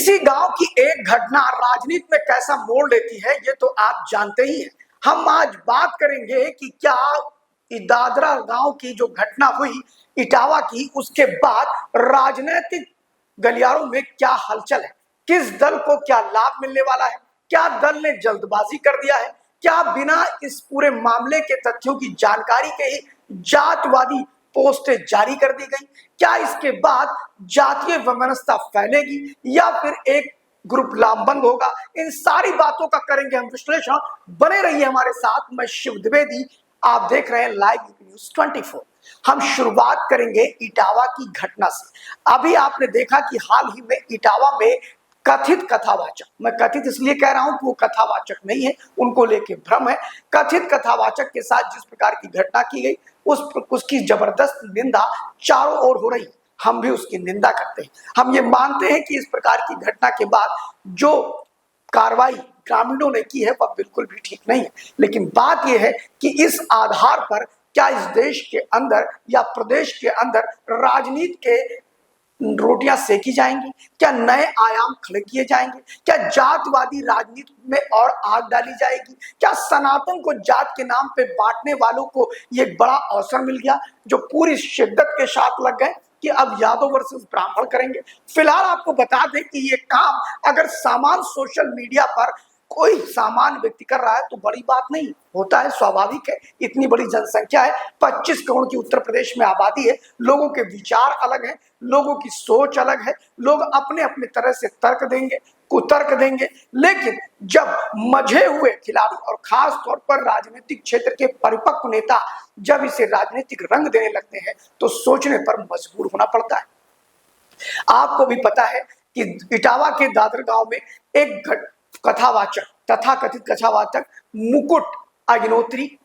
किसी गांव की एक घटना राजनीति में कैसा मोड़ लेती है ये तो आप जानते ही हैं। हम आज बात करेंगे कि क्या दादरा गांव की जो घटना हुई इटावा की, उसके बाद राजनीतिक गलियारों में क्या हलचल है, किस दल को क्या लाभ मिलने वाला है, क्या दल ने जल्दबाजी कर दिया है, क्या बिना इस पूरे मामले के तथ्यों की जानकारी के ही जातवादी पोस्टें जारी कर दी गई, क्या इसके बाद जातीय वैमनस्यता फैलेगी या फिर एक ग्रुप लामबंद होगा, इन सारी बातों का करेंगे हम विश्लेषण। बने रहिए हमारे साथ। मैं शिव द्विवेदी, आप देख रहे हैं लाइव न्यूज 24। हम शुरुआत करेंगे इटावा की घटना से। अभी आपने देखा कि हाल ही में इटावा में कथित कथावाचक, मैं कथित इसलिए कह रहा हूं कि वो कथावाचक नहीं है, उनको लेके भ्रम है, कथित कथावाचक के साथ जिस प्रकार की घटना की गई उसकी जबरदस्त निंदा चारों ओर हो रही। हम भी उसकी निंदा करते हैं। हम ये मानते हैं कि इस प्रकार की घटना के बाद जो कार्रवाई ग्रामीणों ने की है वह बिल्कुल भी ठीक नहीं है। लेकिन बात यह है कि इस आधार पर क्या इस देश के अंदर या प्रदेश के अंदर राजनीति के रोटियां सेकी जाएंगी, क्या नए आयाम खड़े किए जाएंगे, क्या जातवादी राजनीति में और आग डाली जाएगी, क्या सनातन को जात के नाम पे बांटने वालों को ये बड़ा अवसर मिल गया जो पूरी शिद्दत के साथ लग गए कि अब यादव वर्सेस ब्राह्मण करेंगे। फिलहाल आपको बता दें कि ये काम अगर सामान्य सोशल मीडिया पर कोई सामान्य व्यक्ति कर रहा है तो बड़ी बात नहीं होता है, स्वाभाविक है। इतनी बड़ी जनसंख्या है, 25 करोड़ की उत्तर प्रदेश में आबादी है, लोगों के विचार अलग हैं, लोगों की सोच अलग है, लोग अपने अपने तरह से तर्क देंगे, कुतर्क देंगे। लेकिन जब मजे हुए खिलाड़ी और खास तौर पर राजनीतिक क्षेत्र के परिपक्व नेता जब इसे राजनीतिक रंग देने लगते हैं तो सोचने पर मजबूर होना पड़ता है। आपको भी पता है कि इटावा के दादर गांव में एक कथावाचक, तथाकथित कथावाचक मुकुट अग्निहोत्री,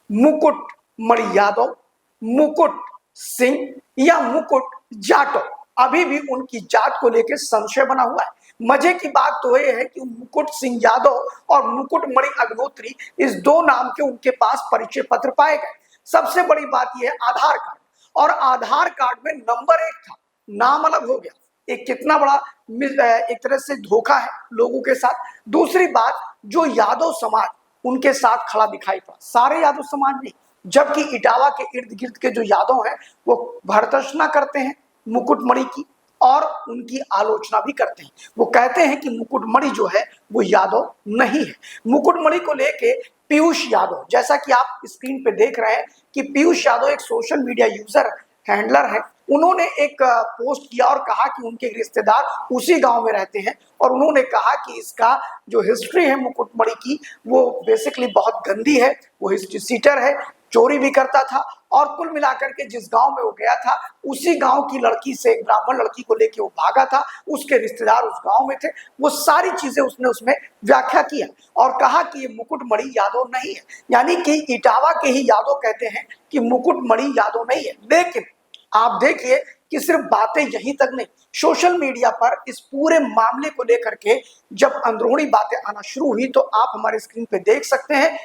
मुकुट मणि यादव, मुकुट सिंह या मुकुट जाटव, अभी भी उनकी जात को लेकर संशय बना हुआ है। मजे की बात तो यह है कि मुकुट सिंह यादव और मुकुट मणि अग्निहोत्री, इस दो नाम के उनके पास परिचय पत्र पाए गए। सबसे बड़ी बात यह है आधार कार्ड, और आधार कार्ड में नंबर 1 था, नाम अलग हो गया। एक कितना बड़ा एक तरह से धोखा है लोगों के साथ। दूसरी बात, जो यादव समाज उनके साथ खड़ा दिखाई पड़ा, सारे यादव समाज नहीं, जबकि इटावा के इर्द गिर्द के जो यादव हैं वो भर्त्सना करते हैं मुकुटमणि की और उनकी आलोचना भी करते हैं। वो कहते हैं कि मुकुटमणि जो है वो यादव नहीं है। मुकुटमणि को लेके पीयूष यादव, जैसा कि आप स्क्रीन पे देख रहे हैं कि पीयूष यादव एक सोशल मीडिया यूजर हैंडलर है, उन्होंने एक पोस्ट किया और कहा कि उनके रिश्तेदार उसी गांव में रहते हैं और उन्होंने कहा कि इसका जो हिस्ट्री है मुकुटमणि की वो बेसिकली बहुत गंदी है, वो हिस्ट्री सीटर है, चोरी भी करता था और कुल मिलाकर के जिस गांव में वो गया था उसी गांव की लड़की से, एक ब्राह्मण लड़की को लेके वो भागा था, उसके रिश्तेदार उस गांव में थे। वो सारी चीजें उसने उसमें व्याख्या किया और कहा कि ये मुकुटमणि यादव नहीं है, यानी कि इटावा के ही यादव कहते हैं कि मुकुटमणि यादव नहीं है। लेकिन आप देखिए कि सिर्फ बातें यहीं तक नहीं, सोशल मीडिया पर इस पूरे मामले को लेकर के जब अंदरूनी बातें आना शुरू हुई तो आप हमारे स्क्रीन पे देख सकते हैं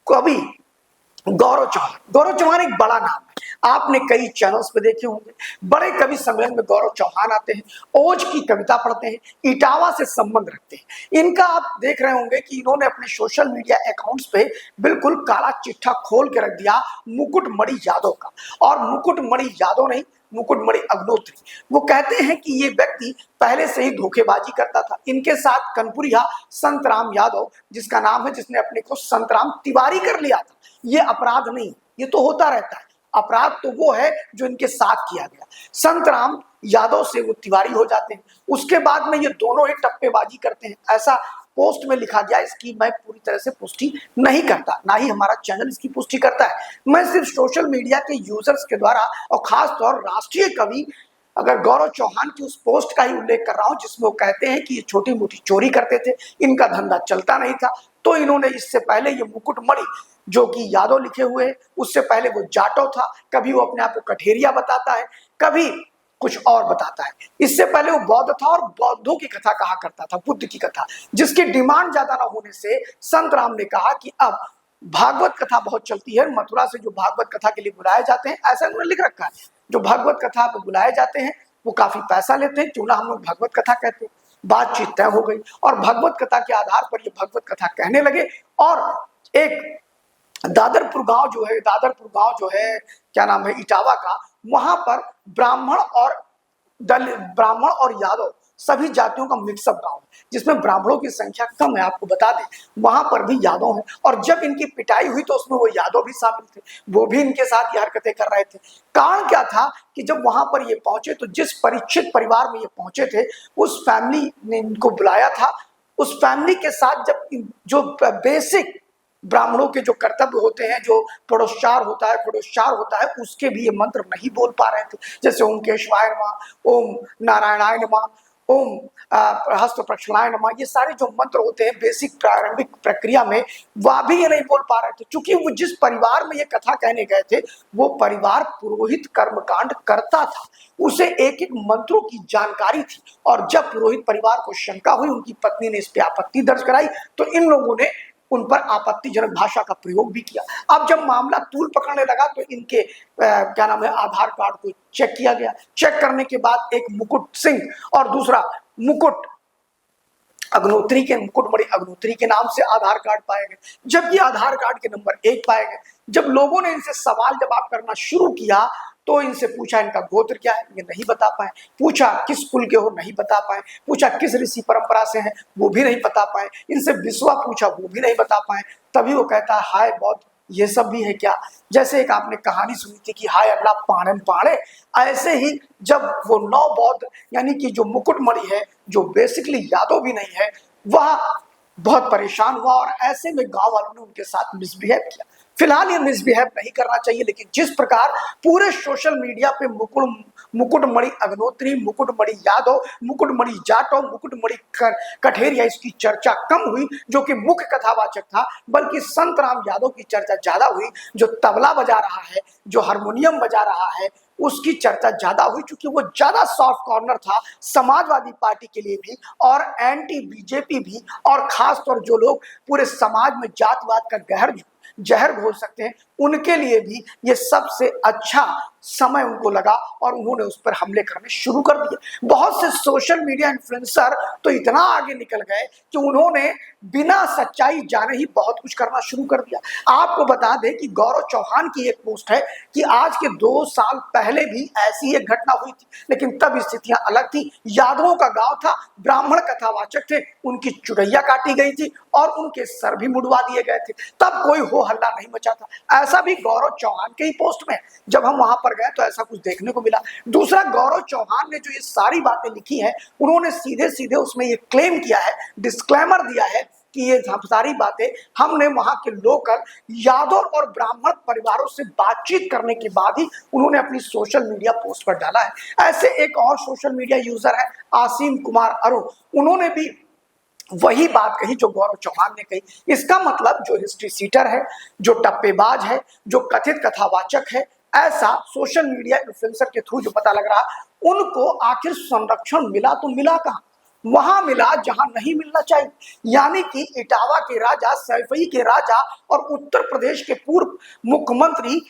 कवि गौरव चौहान। गौरव चौहान एक बड़ा नाम है, आपने कई चैनल्स पे देखे होंगे, बड़े कवि सम्मेलन में गौरव चौहान आते हैं, ओज की कविता पढ़ते हैं, इटावा से संबंध रखते हैं। इनका आप देख रहे होंगे कि इन्होंने अपने सोशल मीडिया अकाउंट्स पे बिल्कुल काला चिट्ठा खोल के रख दिया मुकुटमणि यादव का, और मुकुटमणि यादव नहीं, मुकुटमणि अग्निहोत्री। वो कहते हैं कि ये व्यक्ति पहले से ही धोखेबाजी करता था। इनके साथ कनपुरिया संतराम यादव, जिसका नाम है, जिसने अपने को संतराम तिवारी कर लिया था। ये अपराध नहीं, ये तो होता रहता है, अपराध तो वो है जो इनके साथ किया गया। संतराम यादव से वो तिवारी हो जाते हैं, उसके बाद में ये दोनों ही टप्पेबाजी करते हैं, ऐसा पोस्ट में लिखा गया। इसकी मैं पूरी तरह से पुष्टि नहीं करता, ना ही हमारा चैनल इसकी पुष्टि करता है। मैं सिर्फ सोशल मीडिया के यूजर्स के द्वारा और खास तौर राष्ट्रीय कवि अगर गौरव चौहान की उस पोस्ट का ही उल्लेख कर रहा हूं जिसमें वो कहते हैं कि ये छोटी मोटी चोरी करते थे, इनका धंधा चलता नहीं था। तो इन्होंने इससे पहले ये मुकुटमणि जो कि यादव लिखे हुए हैं, उससे पहले वो जाटव था, कभी वो अपने आप को कठेरिया बताता है, कभी कुछ और बताता है। इससे पहले वो बौद्ध था और बौद्धों की कथा कहा करता था, बुद्ध की कथा, जिसकी डिमांड ज्यादा ना होने से संत राम ने कहा कि अब भागवत कथा बहुत चलती है, मथुरा से जो भागवत कथा के लिए बुलाए जाते हैं, ऐसा उन्होंने लिख रखा है, जो भागवत कथा पे बुलाए जाते हैं वो काफी पैसा लेते हैं, क्यों ना हम लोग भागवत कथा कहते हैं। बातचीत तय हो गई और भगवत कथा के आधार पर ये भगवत कथा कहने लगे। और एक दादरपुर गांव जो है क्या नाम है इटावा का, वहां पर ब्राह्मण और यादव सभी जातियों का मिक्सअप गांव है, जिसमें ब्राह्मणों की संख्या कम है। आपको बता दें वहां पर भी यादव हैं, और जब इनकी पिटाई हुई तो उसमें वो यादव भी शामिल थे, वो भी इनके साथ ये हरकतें कर रहे थे। कारण क्या था कि जब वहां पर ये पहुंचे तो जिस परीक्षित परिवार में ये पहुंचे थे उस फैमिली ने इनको बुलाया था। उस फैमिली के साथ जब जो बेसिक ब्राह्मणों के जो कर्तव्य होते हैं, जो प्रोच्चार होता है, उसके भी ये मंत्र नहीं बोल पा रहे थे, जैसे ओम केशवाय नमः, ओम नारायणाय नमः, ओम हस्त प्रक्षालनाय नमः। ये सारे जो मंत्र होते हैं बेसिक प्रारंभिक प्रक्रिया में, वह भी ये नहीं बोल पा रहे थे। क्योंकि वो जिस परिवार में ये कथा कहने गए थे वो परिवार पुरोहित कर्मकांड करता था, उसे एक एक मंत्रों की जानकारी थी। और जब पुरोहित परिवार को शंका हुई, उनकी पत्नी ने इस पे आपत्ति दर्ज कराई, तो इन लोगों ने उन पर आपत्तिजनक भाषा का प्रयोग भी किया। अब जब मामला तूल पकड़ने लगा तो इनके क्या नाम है आधार कार्ड को चेक किया गया। चेक करने के बाद एक मुकुट सिंह और दूसरा मुकुटमणि अग्नोत्री के नाम से आधार कार्ड पाए गए, जबकि आधार कार्ड के नंबर 1 पाए गए। जब लोगों ने इनसे सवाल जवाब करना शुरू किया तो इनसे पूछा इनका गोत्र क्या है, ये नहीं बता पाए। पूछा किस कुल के हो, नहीं बता पाए। पूछा किस ऋषि परंपरा से हैं, वो भी नहीं बता पाए। इनसे विश्वा पूछा, वो भी नहीं बता पाए। तभी वो कहता है हाय बौद्ध, ये सब भी है क्या? जैसे एक आपने कहानी सुनी थी कि हाय अल्लाह पाणन पाड़े, ऐसे ही जब वो 9 बौद्ध यानी कि जो मुकुटमणि है, जो बेसिकली यादव भी नहीं है, वह बहुत परेशान हुआ और ऐसे में गांव वालों ने उनके साथ मिसबिहेव किया। फिलहाल ये मिसबिहेव नहीं करना चाहिए, लेकिन जिस प्रकार पूरे सोशल मीडिया पे मुकुटमणि अग्नोत्री, मुकुटमणि यादव, मुकुटमणि जाटव, मुकुटमणि कठेरिया, इसकी चर्चा कम हुई जो कि मुख्य कथावाचक था, बल्कि संत राम यादव की चर्चा ज्यादा हुई, जो तबला बजा रहा है, जो हारमोनियम बजा रहा है, उसकी चर्चा ज्यादा हुई, क्योंकि वो ज्यादा सॉफ्ट कॉर्नर था समाजवादी पार्टी के लिए भी और एंटी बीजेपी भी, और खासतौर जो लोग पूरे समाज में जातिवाद का जहर घोल सकते हैं उनके लिए भी ये सबसे अच्छा समय उनको लगा और उन्होंने उस पर हमले करने शुरू कर दिए। बहुत से सोशल मीडिया इन्फ्लुएंसर तो इतना आगे निकल गए कि उन्होंने बिना सच्चाई जाने ही बहुत कुछ करना शुरू कर दिया। आपको बता दें कि गौरव चौहान की एक पोस्ट है कि आज के 2 साल पहले भी ऐसी एक घटना हुई थी, लेकिन तब स्थितियां अलग थी। यादवों का गांव था, ब्राह्मण कथावाचक थे, उनकी चुड़ैया काटी गई थी और उनके सर भी मुड़वा दिए गए थे, तब कोई हो हल्ला नहीं मचा था। ऐसा भी गौरव चौहान के ही पोस्ट में, जब हम वहां पर गए तो ऐसा कुछ देखने को मिला। दूसरा, गौरव चौहान ने जो ये सारी बातें लिखी है, उन्होंने सीधे सीधे उसमें ये क्लेम किया है, डिस्क्लेमर दिया है कि ये सारी बातें हमने वहां के लोकल यादव और ब्राह्मण परिवारों से बातचीत करने के बाद ही उन्होंने अपनी सोशल मीडिया पोस्ट पर डाला है। ऐसे एक और सोशल मीडिया यूजर है आसीम कुमार अरुण, उन्होंने भी वही बात कही जो गौरव चौहान ने कही। इसका मतलब जो हिस्ट्री सीटर है, जो टप्पेबाज है, जो कथित कथावाचक है, ऐसा सोशल मीडिया इन्फ्लुएंसर के थ्रू जो पता लग रहा, उनको आखिर संरक्षण मिला तो मिला कहां? वहां मिला जहां नहीं मिलना चाहिए, यानी कि इटावा के राजा, सैफई के राजा और उत्तर प्रदेश के पूर्व मुख्यमंत्री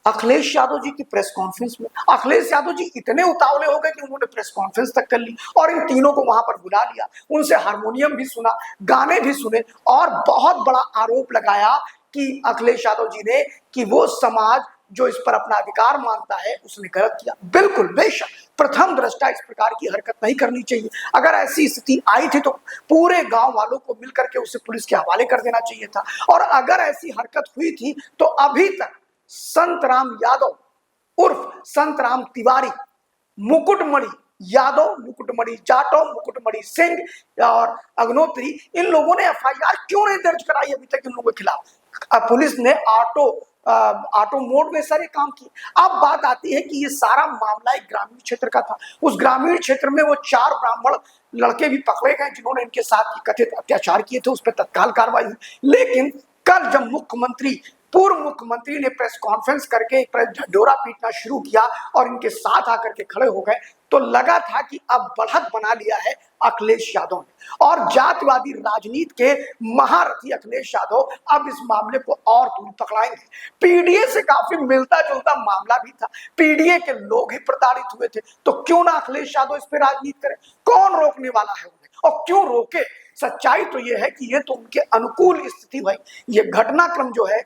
अखिलेश यादव जी की प्रेस कॉन्फ्रेंस में अखिलेश यादव जी इतने उतावले हो गए कि उन्होंने प्रेस कॉन्फ्रेंस तक कर ली और इन तीनों को वहां पर बुला लिया, उनसे हारमोनियम भी सुना, गाने भी सुने और बहुत बड़ा आरोप लगाया कि अखिलेश यादव जी ने कि वो समाज जो इस पर अपना अधिकार मानता है उसने गलत किया। बिल्कुल बेशक प्रथम दृष्टा इस प्रकार की हरकत नहीं करनी चाहिए। अगर ऐसी स्थिति आई थी तो पूरे गांव वालों को मिलकर के उसे पुलिस के हवाले कर देना चाहिए था, और अगर ऐसी हरकत हुई थी तो अभी तक संत राम यादव उर्फ संत राम तिवारी, मुकुटमणि यादव, मुकुटमणि जाटव, मुकुटमणि सिंह और अग्नोत्री, इन लोगों ने एफआईआर क्यों नहीं दर्ज कराई अभी तक इन लोगों के खिलाफ? पुलिस ने ऑटो मोड में सारे काम किए। अब बात आती है कि ये सारा मामला एक ग्रामीण क्षेत्र का था। उस ग्रामीण क्षेत्र में वो 4 ब्राह्मण लड़के भी पकड़े गए जिन्होंने इनके साथ कथित अत्याचार किए थे, उस पर तत्काल कार्रवाई हुई। लेकिन कल जब पूर्व मुख्यमंत्री ने प्रेस कॉन्फ्रेंस करके ढिंढोरा पीटना शुरू किया और इनके साथ आकर के खड़े हो गए, तो लगा था कि अब बढ़त बना लिया है अखिलेश यादव ने, और जातिवादी राजनीति के महारथी अखिलेश यादव अब इस मामले को और दूर पकड़ाएंगे। पीडीए से काफी मिलता जुलता मामला भी था, पीडीए के लोग ही प्रताड़ित हुए थे, तो क्यों ना अखिलेश यादव इस पे राजनीति करें? कौन रोकने वाला है उन्हें? और क्यों रोके? सच्चाई तो ये है कि ये तो उनके अनुकूल स्थिति भाई। ये घटनाक्रम जो है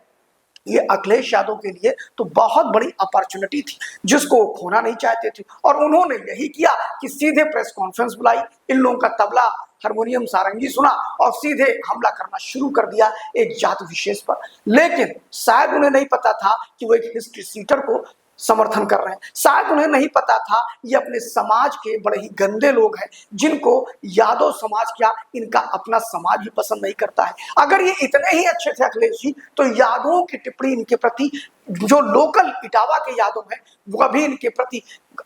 ये अखिलेश यादव के लिए तो बहुत बड़ी अपॉर्चुनिटी थी जिसको वो खोना नहीं चाहते थे, और उन्होंने यही किया कि सीधे प्रेस कॉन्फ्रेंस बुलाई, इन लोगों का तबला हारमोनियम सारंगी सुना और सीधे हमला करना शुरू कर दिया एक जाति विशेष पर। लेकिन शायद उन्हें नहीं पता था कि वो एक हिस्ट्री सीटर को समर्थन कर रहे हैं। शायद उन्हें नहीं पता था ये अपने समाज के बड़े ही गंदे लोग हैं जिनको यादव समाज क्या इनका अपना समाज भी पसंद नहीं करता है। अगर ये इतने ही अच्छे थे अखिलेश जी तो यादवों की टिप्पणी इनके प्रति, जो लोकल इटावा के यादव हैं वह भी इनके प्रति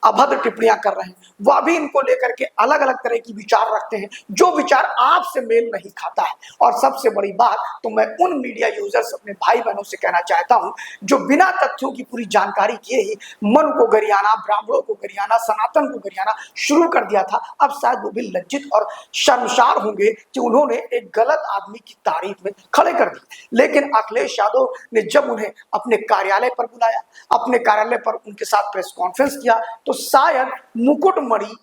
अभद्र टिप्पणियां कर रहे हैं, वह भी इनको लेकर के अलग अलग तरह की विचार रखते हैं जो विचार आपसे मेल नहीं खाता है। और सबसे बड़ी बात तो मैं उन मीडिया यूजर्स अपने भाई बहनों से कहना चाहता हूं जो बिना तथ्यों की पूरी जानकारी किए ही मन को गरियाना, ब्राह्मणों को गरियाना, सनातन को गरियाना शुरू कर दिया था। अब शायद वो भी लज्जित और शर्मसार होंगे कि उन्होंने एक गलत आदमी की तारीफ में खड़े कर दी। लेकिन अखिलेश यादव ने जब उन्हें अपने कार्यालय पर बुलाया, अपने कार्यालय पर उनके साथ प्रेस कॉन्फ्रेंस किया, तो शायद मुकुटमणि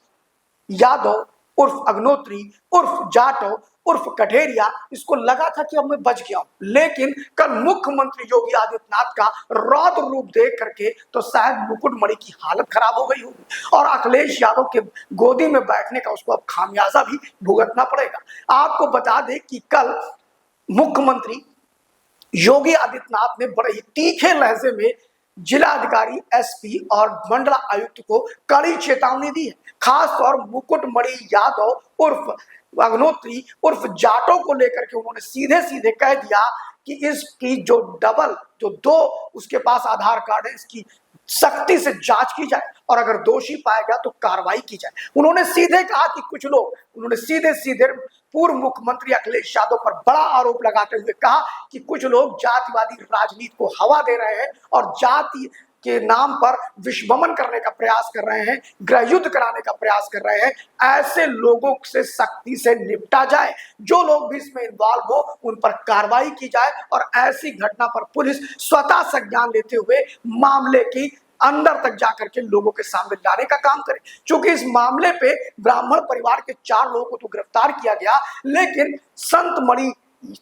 यादव उर्फ अग्नोत्री उर्फ जाटव उर्फ कठेरिया इसको लगा था कि अब मैं बच गया हूं। लेकिन कल मुख्यमंत्री योगी आदित्यनाथ का रौद्र रूप देख करके तो शायद मुकुटमणि की हालत खराब हो गई होगी और अखिलेश यादव के गोदी में बैठने का उसको अब खामियाजा भी भुगतना पड़ेगा। आपको बता दें कि कल मुख्यमंत्री योगी आदित्यनाथ ने बड़े ही तीखे लहजे में जिलाधिकारी, एसपी और मंडल आयुक्त को कड़ी चेतावनी दी है। खास तौर मुकुटमणि यादव उर्फ अग्नोत्री उर्फ जाटो को लेकर के उन्होंने सीधे सीधे कह दिया कि इसकी जो डबल जो दो उसके पास आधार कार्ड है इसकी सख्ती से जांच की जाए और अगर दोषी पाया गया तो कार्रवाई की जाए। उन्होंने सीधे कहा कि कुछ लोग, उन्होंने सीधे सीधे पूर्व मुख्यमंत्री अखिलेश यादव पर बड़ा आरोप लगाते हुए कहा कि कुछ लोग जातिवादी राजनीति को हवा दे रहे हैं और जाति के नाम पर विश्वमन करने का प्रयास कर रहे हैं, गृह युद्ध कराने का प्रयास कर रहे हैं। ऐसे लोगों से सख्ती से निपटा जाए, जो लोग भी इसमें इन्वॉल्व हो उन पर कार्रवाई की जाए और ऐसी घटना पर पुलिस स्वतः संज्ञान लेते हुए मामले की अंदर तक जाकर के लोगों के सामने लाने का काम करे। क्योंकि इस मामले पे ब्राह्मण परिवार के 4 लोगों को तो गिरफ्तार किया गया, लेकिन संतमणि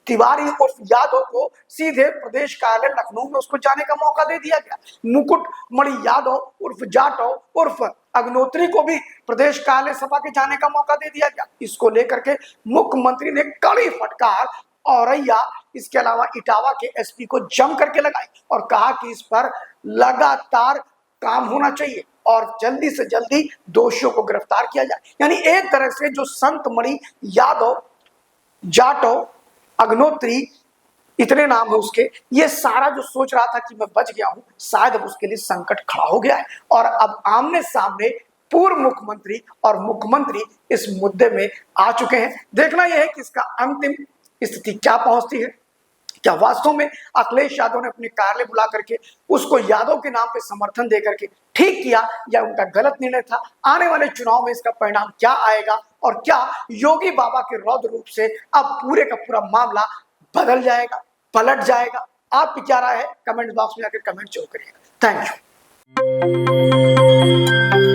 तिवारी उर्फ यादव को सीधे प्रदेश कार्यालय लखनऊ में उसको जाने का मौका दे दिया गया। मुकुटमणि यादव उर्फ जाटव उर्फ अग्नोत्री को भी प्रदेश कार्यालय सभा के जाने का मौका दे दिया गया। इसको लेकर के मुख्यमंत्री ने कड़ी फटकार औरैया इसके अलावा इटावा के एसपी को जम करके लगाई और कहा कि इस पर लगातार काम होना चाहिए और जल्दी से जल्दी दोषियों को गिरफ्तार किया जाए। यानी एक तरह से जो संतमणि यादव, जाटव, अग्नोत्री, इतने नाम है उसके, ये सारा जो सोच रहा था कि मैं बच गया हूं, शायद अब उसके लिए संकट खड़ा हो गया है और अब आमने सामने पूर्व मुख्यमंत्री और मुख्यमंत्री इस मुद्दे में आ चुके हैं। देखना यह है कि इसका अंतिम स्थिति क्या पहुंचती है। क्या वास्तव में अखिलेश यादव ने अपने कार्यालय बुला करके उसको यादव के नाम पे समर्थन देकर के ठीक किया या उनका गलत निर्णय था? आने वाले चुनाव में इसका परिणाम क्या आएगा और क्या योगी बाबा के रौद्र रूप से अब पूरे का पूरा मामला बदल जाएगा, पलट जाएगा? आपकी क्या राय है? कमेंट बॉक्स में जाकर कमेंट जरूर करिएगा। Thank you.